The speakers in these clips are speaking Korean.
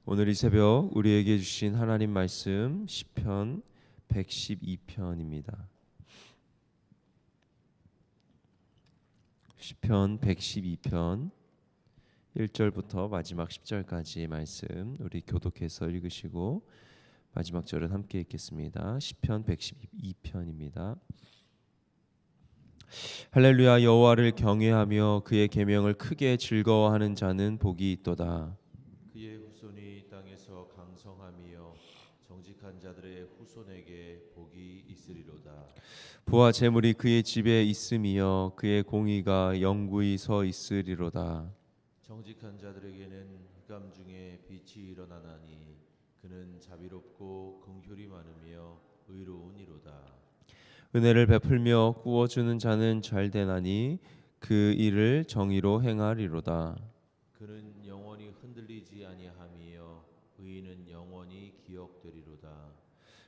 오늘 이 새벽 우리에게 주신 하나님 말씀 시편 112편입니다. 시편 112편 1절부터 마지막 10절까지의 말씀 우리 교독해서 읽으시고 마지막 절은 함께 읽겠습니다. 시편 112편입니다. 할렐루야. 여호와를 경외하며 그의 계명을 크게 즐거워하는 자는 복이 있도다. 그의 후손이 땅에서 강성하며 정직한 자들의 후손에게 복이 있으리로다. 부와 재물이 그의 집에 있으며 그의 공의가 영구히 서 있으리로다. 정직한 자들에게는 흑암 중에 빛이 일어나나니 그는 자비롭고 긍휼이 많으며 의로우니로다. 은혜를 베풀며 구워주는 자는 잘되나니 그 일을 정의로 행하리로다. 그는 영원히 흔들리지 아니하며 의인은 영원히 기억되리로다.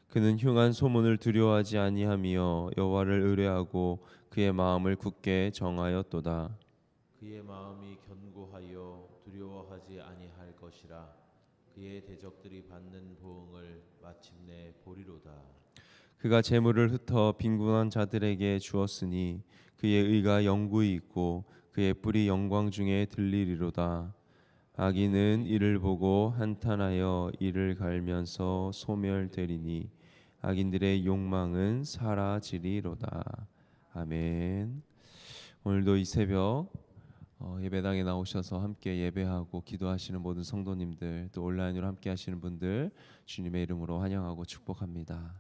그는 흉한 소문을 두려워하지 아니하며 여호와를 의뢰하고 그의 마음을 굳게 정하였도다. 그의 마음이 견고하여 두려워하지 아니할 것이라. 그의 대적들이 받는 보응을 마침내 보리로다. 그가 재물을 흩어 빈곤한 자들에게 주었으니 그의 의가 영구히 있고 그의 뿔이 영광 중에 들리리로다. 악인은 이를 보고 한탄하여 이를 갈면서 소멸되리니 악인들의 욕망은 사라지리로다. 아멘. 오늘도 이 새벽 예배당에 나오셔서 함께 예배하고 기도하시는 모든 성도님들, 또 온라인으로 함께 하시는 분들 주님의 이름으로 환영하고 축복합니다.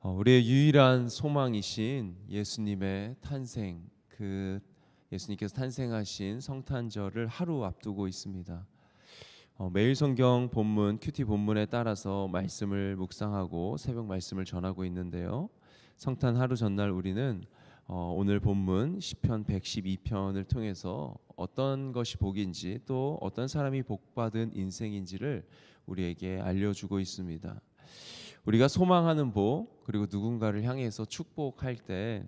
우리의 유일한 소망이신 예수님의 탄생, 그 예수님께서 탄생하신 성탄절을 하루 앞두고 있습니다. 매일 성경 본문, 큐티 본문에 따라서 말씀을 묵상하고 새벽 말씀을 전하고 있는데요. 성탄 하루 전날 우리는 오늘 본문 시편 112편을 통해서 어떤 것이 복인지 또 어떤 사람이 복받은 인생인지를 우리에게 알려주고 있습니다. 우리가 소망하는 복, 그리고 누군가를 향해서 축복할 때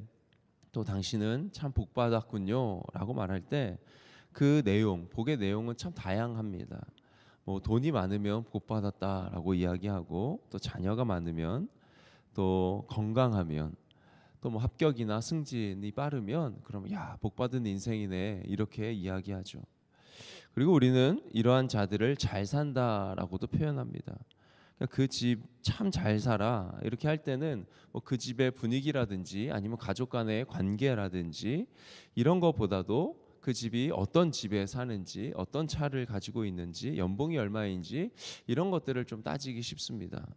또 당신은 참 복받았군요 라고 말할 때 그 내용, 복의 내용은 참 다양합니다. 돈이 많으면 복받았다라고 이야기하고, 또 자녀가 많으면, 또 건강하면, 또 합격이나 승진이 빠르면 그러면 야, 복받은 인생이네 이렇게 이야기하죠. 그리고 우리는 이러한 자들을 잘 산다라고도 표현합니다. 그 집 참 잘 살아 이렇게 할 때는 그 집의 분위기라든지 아니면 가족 간의 관계라든지 이런 것보다도 그 집이 어떤 집에 사는지, 어떤 차를 가지고 있는지, 연봉이 얼마인지 이런 것들을 좀 따지기 쉽습니다.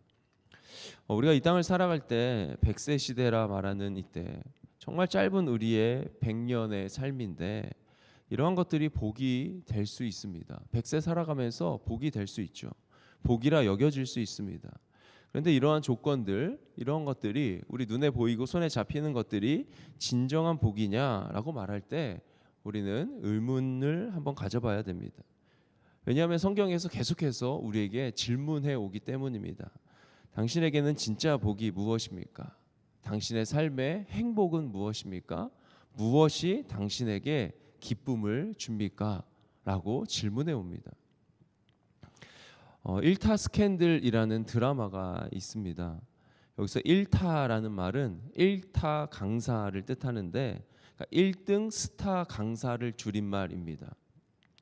우리가 이 땅을 살아갈 때 100세 시대라 말하는 이때 정말 짧은 우리의 100년의 삶인데 이러한 것들이 복이 될 수 있습니다. 100세 살아가면서 복이 될 수 있죠. 복이라 여겨질 수 있습니다. 그런데 이러한 조건들, 이러한 것들이 우리 눈에 보이고 손에 잡히는 것들이 진정한 복이냐라고 말할 때 우리는 의문을 한번 가져봐야 됩니다. 왜냐하면 성경에서 계속해서 우리에게 질문해 오기 때문입니다. 당신에게는 진짜 복이 무엇입니까? 당신의 삶의 행복은 무엇입니까? 무엇이 당신에게 기쁨을 줍니까? 라고 질문해 옵니다. 일타 스캔들이라는 드라마가 있습니다. 여기서 일타라는 말은 일타 강사를 뜻하는데, 그러니까 1등 스타 강사를 줄인 말입니다.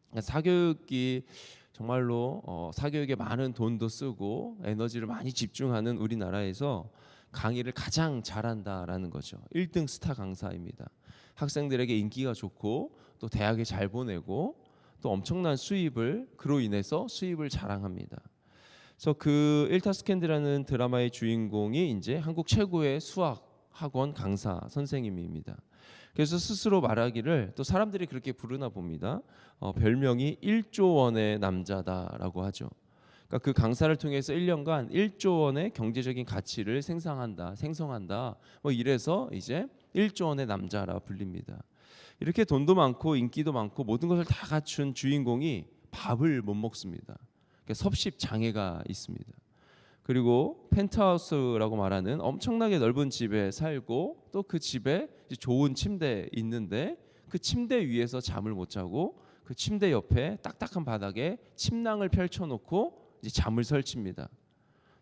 그러니까 사교육이 정말로 사교육에 많은 돈도 쓰고 에너지를 많이 집중하는 우리나라에서 강의를 가장 잘한다라는 거죠. 1등 스타 강사입니다. 학생들에게 인기가 좋고 또 대학에 잘 보내고 또 엄청난 수입을, 그로 인해서 수입을 자랑합니다. 그래서 그 일타 스캔들이라는 드라마의 주인공이 이제 한국 최고의 수학 학원 강사 선생님입니다. 그래서 스스로 말하기를, 또 사람들이 그렇게 부르나 봅니다. 별명이 1조 원의 남자다라고 하죠. 그러니까 그 강사를 통해서 1년간 1조 원의 경제적인 가치를 생성한다. 이래서 이제 1조 원의 남자라 불립니다. 이렇게 돈도 많고 인기도 많고 모든 것을 다 갖춘 주인공이 밥을 못 먹습니다. 그러니까 섭식 장애가 있습니다. 그리고 펜트하우스라고 말하는 엄청나게 넓은 집에 살고, 또 그 집에 좋은 침대 있는데 그 침대 위에서 잠을 못 자고 그 침대 옆에 딱딱한 바닥에 침낭을 펼쳐놓고 이제 잠을 설칩니다.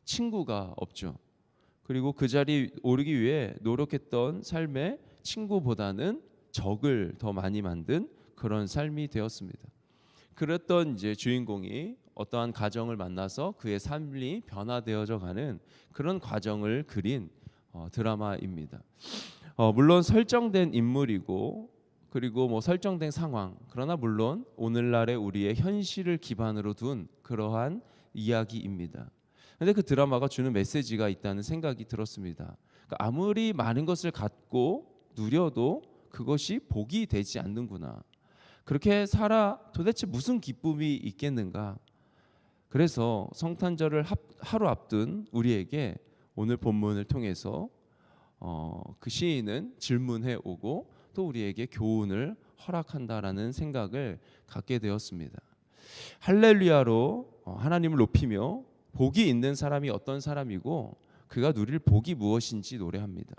친구가 없죠. 그리고 그 자리 오르기 위해 노력했던 삶에 친구보다는 적을 더 많이 만든 그런 삶이 되었습니다. 그랬던 이제 주인공이 어떠한 가정을 만나서 그의 삶이 변화되어져 가는 그런 과정을 그린 드라마입니다. 물론 설정된 인물이고 그리고 뭐 설정된 상황, 그러나 물론 오늘날의 우리의 현실을 기반으로 둔 그러한 이야기입니다. 그런데 그 드라마가 주는 메시지가 있다는 생각이 들었습니다. 그러니까 아무리 많은 것을 갖고 누려도 그것이 복이 되지 않는구나. 그렇게 살아 도대체 무슨 기쁨이 있겠는가? 그래서 성탄절을 하루 앞둔 우리에게 오늘 본문을 통해서 그 시인은 질문해 오고 또 우리에게 교훈을 허락한다라는 생각을 갖게 되었습니다. 할렐루야로 하나님을 높이며 복이 있는 사람이 어떤 사람이고 그가 누릴 복이 무엇인지 노래합니다.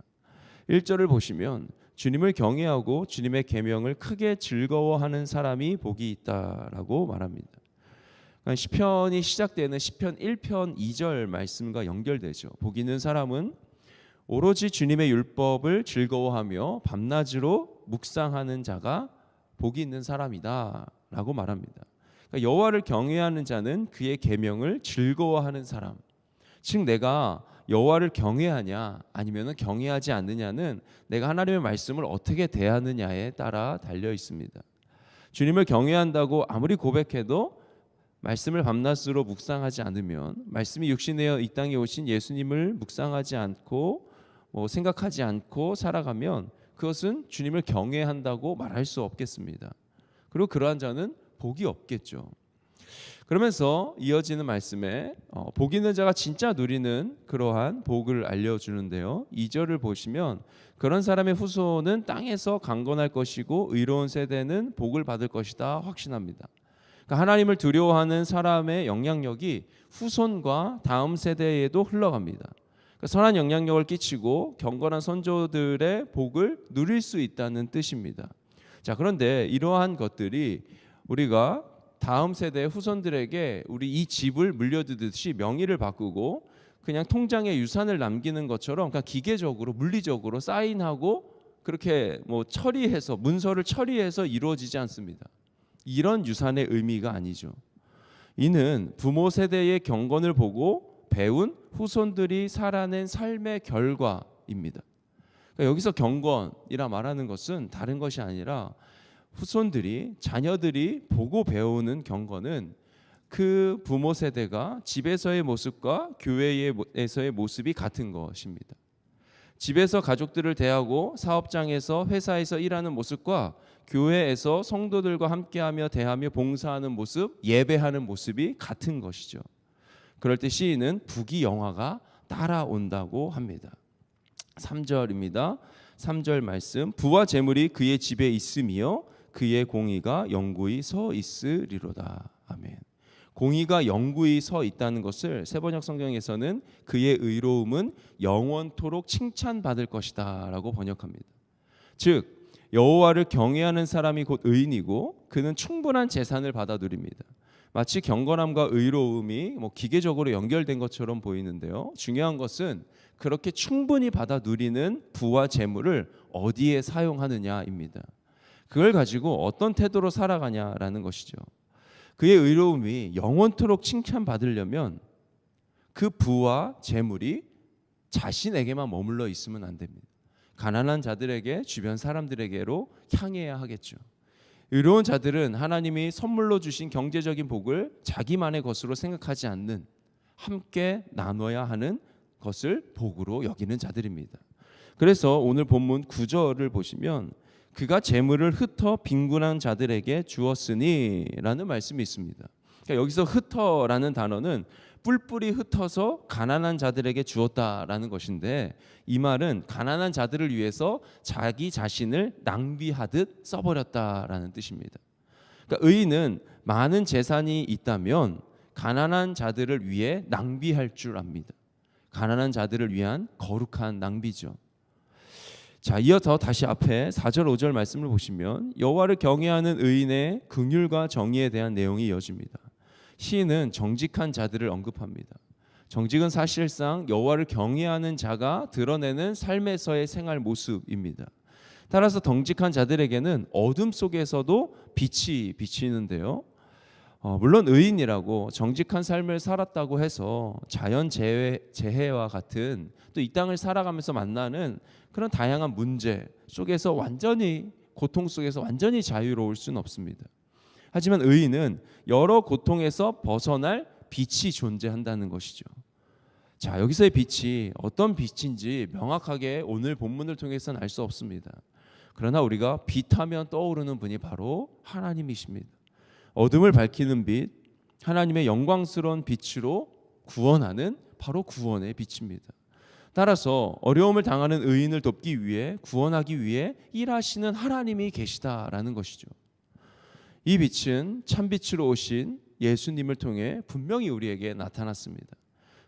1절을 보시면 주님을 경외하고 주님의 계명을 크게 즐거워하는 사람이 복이 있다라고 말합니다. 그러니까 시편이 시작되는 시편 1편 2절 말씀과 연결되죠. 복 있는 사람은 오로지 주님의 율법을 즐거워하며 밤낮으로 묵상하는 자가 복이 있는 사람이다라고 말합니다. 그러니까 여호와를 경외하는 자는 그의 계명을 즐거워하는 사람. 즉 내가 여호와를 경외하냐 아니면 경외하지 않느냐는 내가 하나님의 말씀을 어떻게 대하느냐에 따라 달려 있습니다. 주님을 경외한다고 아무리 고백해도 말씀을 밤낮으로 묵상하지 않으면, 말씀이 육신되어 이 땅에 오신 예수님을 묵상하지 않고 생각하지 않고 살아가면 그것은 주님을 경외한다고 말할 수 없겠습니다. 그리고 그러한 자는 복이 없겠죠. 그러면서 이어지는 말씀에 복 있는 자가 진짜 누리는 그러한 복을 알려주는데요. 2절을 보시면 그런 사람의 후손은 땅에서 강건할 것이고 의로운 세대는 복을 받을 것이다 확신합니다. 그러니까 하나님을 두려워하는 사람의 영향력이 후손과 다음 세대에도 흘러갑니다. 그러니까 선한 영향력을 끼치고 경건한 선조들의 복을 누릴 수 있다는 뜻입니다. 자, 그런데 이러한 것들이 우리가 다음 세대 후손들에게 우리 이 집을 물려주듯이 명의를 바꾸고 그냥 통장에 유산을 남기는 것처럼 그냥 기계적으로 물리적으로 사인하고 그렇게 처리해서 문서를 처리해서 이루어지지 않습니다. 이런 유산의 의미가 아니죠. 이는 부모 세대의 경건을 보고 배운 후손들이 살아낸 삶의 결과입니다. 그러니까 여기서 경건이라 말하는 것은 다른 것이 아니라 후손들이, 자녀들이 보고 배우는 경건은 그 부모 세대가 집에서의 모습과 교회에서의 모습이 같은 것입니다. 집에서 가족들을 대하고 사업장에서 회사에서 일하는 모습과 교회에서 성도들과 함께하며 대하며 봉사하는 모습, 예배하는 모습이 같은 것이죠. 그럴 때 시인은 부귀영화가 따라온다고 합니다. 3절입니다. 3절 말씀, 부와 재물이 그의 집에 있으며 그의 공의가 영구히 서 있으리로다. 아멘. 공의가 영구히 서 있다는 것을 세번역 성경에서는 그의 의로움은 영원토록 칭찬받을 것이다 라고 번역합니다. 즉 여호와를 경외하는 사람이 곧 의인이고 그는 충분한 재산을 받아 누립니다. 마치 경건함과 의로움이 기계적으로 연결된 것처럼 보이는데요. 중요한 것은 그렇게 충분히 받아 누리는 부와 재물을 어디에 사용하느냐입니다. 그걸 가지고 어떤 태도로 살아가냐라는 것이죠. 그의 의로움이 영원토록 칭찬받으려면 그 부와 재물이 자신에게만 머물러 있으면 안 됩니다. 가난한 자들에게, 주변 사람들에게로 향해야 하겠죠. 의로운 자들은 하나님이 선물로 주신 경제적인 복을 자기만의 것으로 생각하지 않는, 함께 나눠야 하는 것을 복으로 여기는 자들입니다. 그래서 오늘 본문 9절을 보시면 그가 재물을 흩어 빈곤한 자들에게 주었으니 라는 말씀이 있습니다. 그러니까 여기서 흩어라는 단어는 뿔뿔이 흩어서 가난한 자들에게 주었다라는 것인데, 이 말은 가난한 자들을 위해서 자기 자신을 낭비하듯 써버렸다라는 뜻입니다. 그러니까 의인은 많은 재산이 있다면 가난한 자들을 위해 낭비할 줄 압니다. 가난한 자들을 위한 거룩한 낭비죠. 자, 이어서 다시 앞에 4절 5절 말씀을 보시면 여호와를 경외하는 의인의 긍휼과 정의에 대한 내용이 이어집니다. 시인은 정직한 자들을 언급합니다. 정직은 사실상 여호와를 경외하는 자가 드러내는 삶에서의 생활 모습입니다. 따라서 정직한 자들에게는 어둠 속에서도 빛이 비치는데요. 물론 의인이라고 정직한 삶을 살았다고 해서 자연 재해와 같은 또 이 땅을 살아가면서 만나는 그런 다양한 문제 속에서 완전히 고통 속에서 완전히 자유로울 수는 없습니다. 하지만 의인은 여러 고통에서 벗어날 빛이 존재한다는 것이죠. 자, 여기서의 빛이 어떤 빛인지 명확하게 오늘 본문을 통해서는 알 수 없습니다. 그러나 우리가 빛하면 떠오르는 분이 바로 하나님이십니다. 어둠을 밝히는 빛, 하나님의 영광스러운 빛으로 구원하는 바로 구원의 빛입니다. 따라서 어려움을 당하는 의인을 돕기 위해 구원하기 위해 일하시는 하나님이 계시다라는 것이죠. 이 빛은 참빛으로 오신 예수님을 통해 분명히 우리에게 나타났습니다.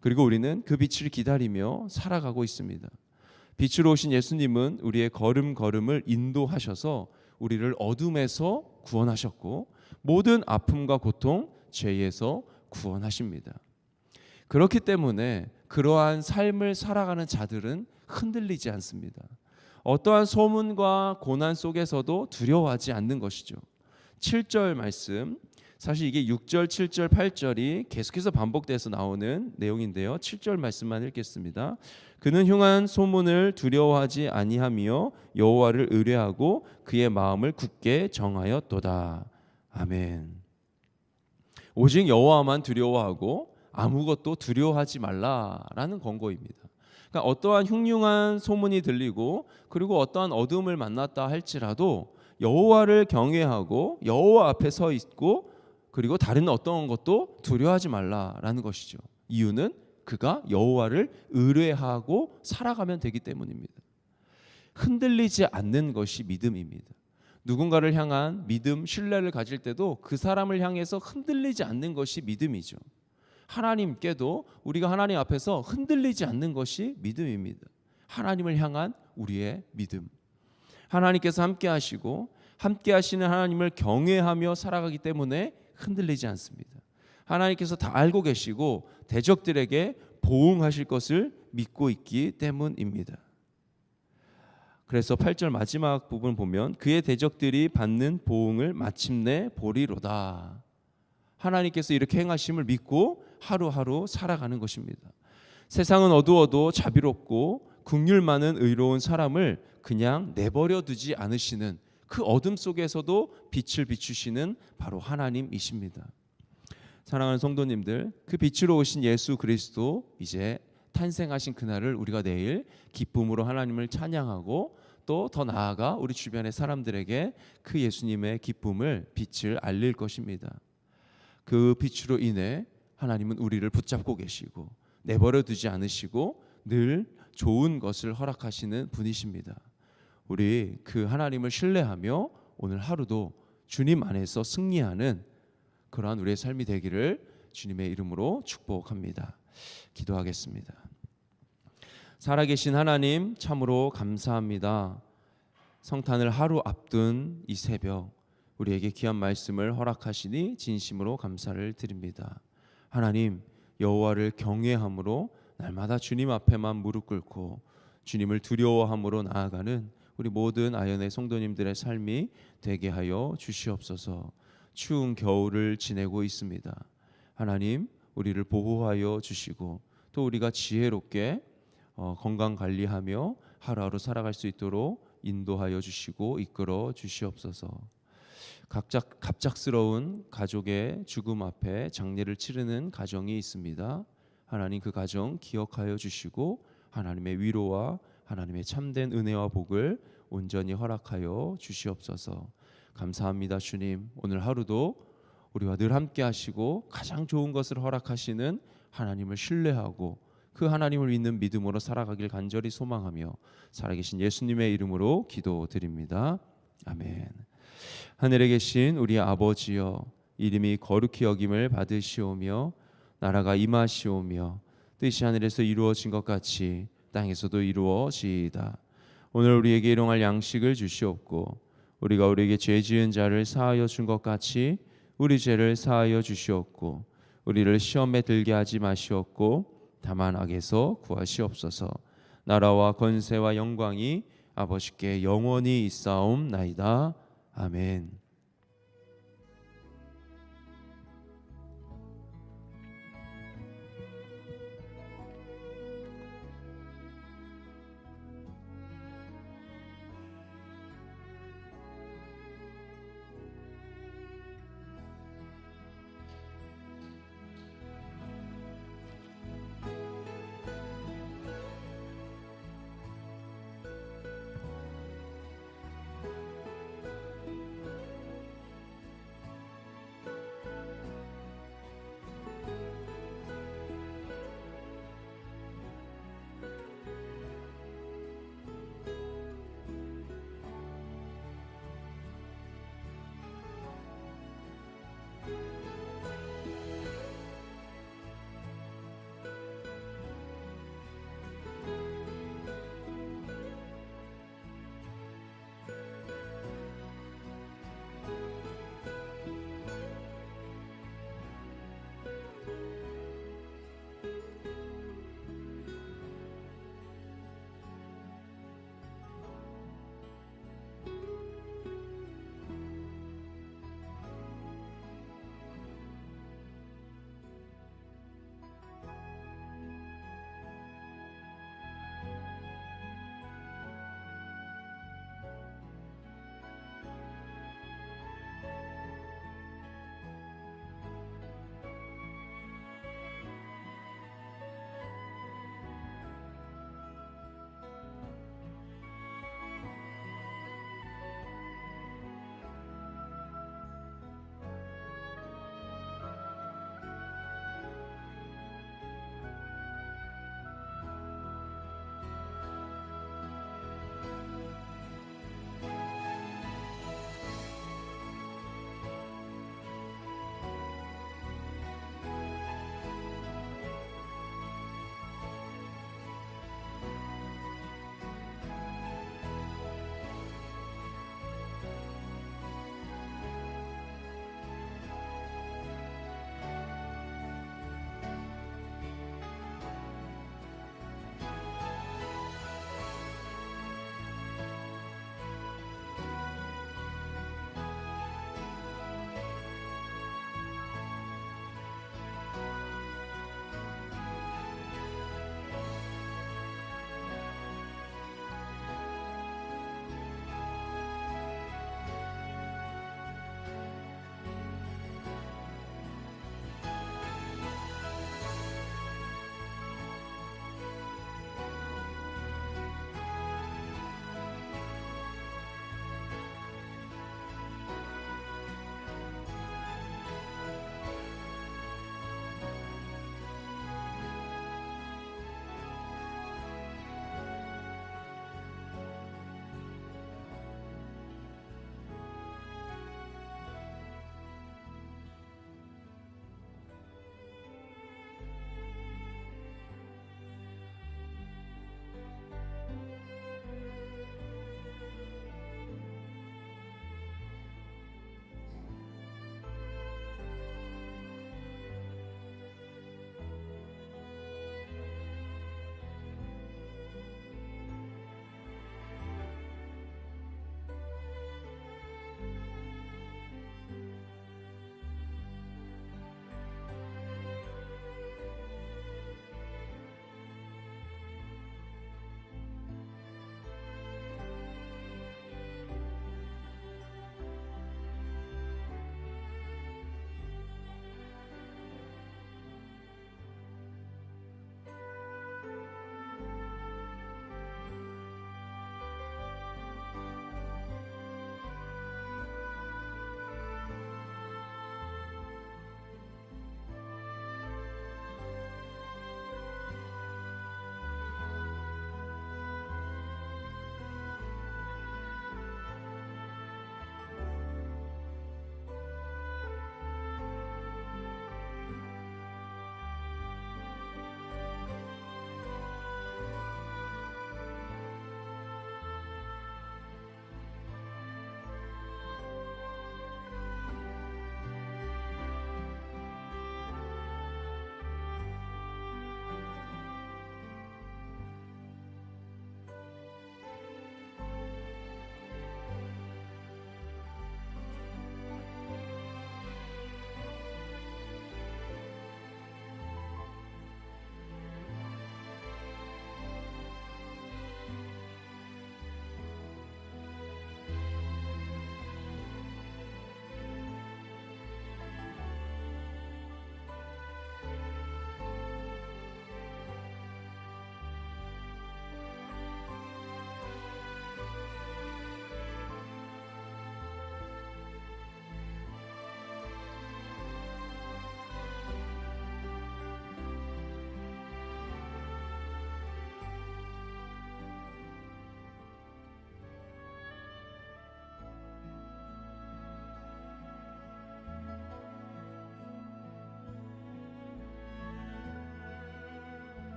그리고 우리는 그 빛을 기다리며 살아가고 있습니다. 빛으로 오신 예수님은 우리의 걸음걸음을 인도하셔서 우리를 어둠에서 구원하셨고 모든 아픔과 고통, 죄에서 구원하십니다. 그렇기 때문에 그러한 삶을 살아가는 자들은 흔들리지 않습니다. 어떠한 소문과 고난 속에서도 두려워하지 않는 것이죠. 7절 말씀, 사실 이게 6절, 7절, 8절이 계속해서 반복돼서 나오는 내용인데요. 7절 말씀만 읽겠습니다. 그는 흉한 소문을 두려워하지 아니하며 여호와를 의뢰하고 그의 마음을 굳게 정하였도다. 아멘. 오직 여호와만 두려워하고 아무것도 두려워하지 말라라는 권고입니다. 그러니까 어떠한 흉흉한 소문이 들리고 그리고 어떠한 어둠을 만났다 할지라도 여호와를 경외하고 여호와 앞에 서 있고 그리고 다른 어떤 것도 두려워하지 말라라는 것이죠. 이유는 그가 여호와를 의뢰하고 살아가면 되기 때문입니다. 흔들리지 않는 것이 믿음입니다. 누군가를 향한 믿음, 신뢰를 가질 때도 그 사람을 향해서 흔들리지 않는 것이 믿음이죠. 하나님께도 우리가 하나님 앞에서 흔들리지 않는 것이 믿음입니다. 하나님을 향한 우리의 믿음. 하나님께서 함께 하시고 함께 하시는 하나님을 경외하며 살아가기 때문에 흔들리지 않습니다. 하나님께서 다 알고 계시고 대적들에게 보응하실 것을 믿고 있기 때문입니다. 그래서 8절 마지막 부분 보면 그의 대적들이 받는 보응을 마침내 보리로다. 하나님께서 이렇게 행하심을 믿고 하루하루 살아가는 것입니다. 세상은 어두워도 자비롭고 긍휼 많은 의로운 사람을 그냥 내버려 두지 않으시는 그 어둠 속에서도 빛을 비추시는 바로 하나님이십니다. 사랑하는 성도님들, 그 빛으로 오신 예수 그리스도 이제 탄생하신 그날을 우리가 내일 기쁨으로 하나님을 찬양하고 또 더 나아가 우리 주변의 사람들에게 그 예수님의 기쁨을 빛을 알릴 것입니다. 그 빛으로 인해 하나님은 우리를 붙잡고 계시고 내버려 두지 않으시고 늘 좋은 것을 허락하시는 분이십니다. 우리 그 하나님을 신뢰하며 오늘 하루도 주님 안에서 승리하는 그러한 우리의 삶이 되기를 주님의 이름으로 축복합니다. 기도하겠습니다. 살아계신 하나님 참으로 감사합니다. 성탄을 하루 앞둔 이 새벽 우리에게 귀한 말씀을 허락하시니 진심으로 감사를 드립니다. 하나님, 여호와를 경외함으로 날마다 주님 앞에만 무릎 꿇고 주님을 두려워함으로 나아가는 우리 모든 아연의 성도님들의 삶이 되게 하여 주시옵소서. 추운 겨울을 지내고 있습니다. 하나님, 우리를 보호하여 주시고 또 우리가 지혜롭게 건강 관리하며 하루하루 살아갈 수 있도록 인도하여 주시고 이끌어 주시옵소서. 갑작스러운 가족의 죽음 앞에 장례를 치르는 가정이 있습니다. 하나님, 그 가정 기억하여 주시고 하나님의 위로와 하나님의 참된 은혜와 복을 온전히 허락하여 주시옵소서. 감사합니다. 주님, 오늘 하루도 우리와 늘 함께 하시고 가장 좋은 것을 허락하시는 하나님을 신뢰하고 그 하나님을 믿는 믿음으로 살아가길 간절히 소망하며 살아계신 예수님의 이름으로 기도드립니다. 아멘. 하늘에 계신 우리 아버지여, 이름이 거룩히 여김을 받으시오며 나라가 임하시오며 뜻이 하늘에서 이루어진 것 같이 땅에서도 이루어지이다. 오늘 우리에게 일용할 양식을 주시옵고 우리가 우리에게 죄 지은 자를 사하여 준 것 같이 우리 죄를 사하여 주시옵고 우리를 시험에 들게 하지 마시옵고 다만 악에서 구하시옵소서. 나라와 권세와 영광이 아버지께 영원히 있사옵나이다. 아멘.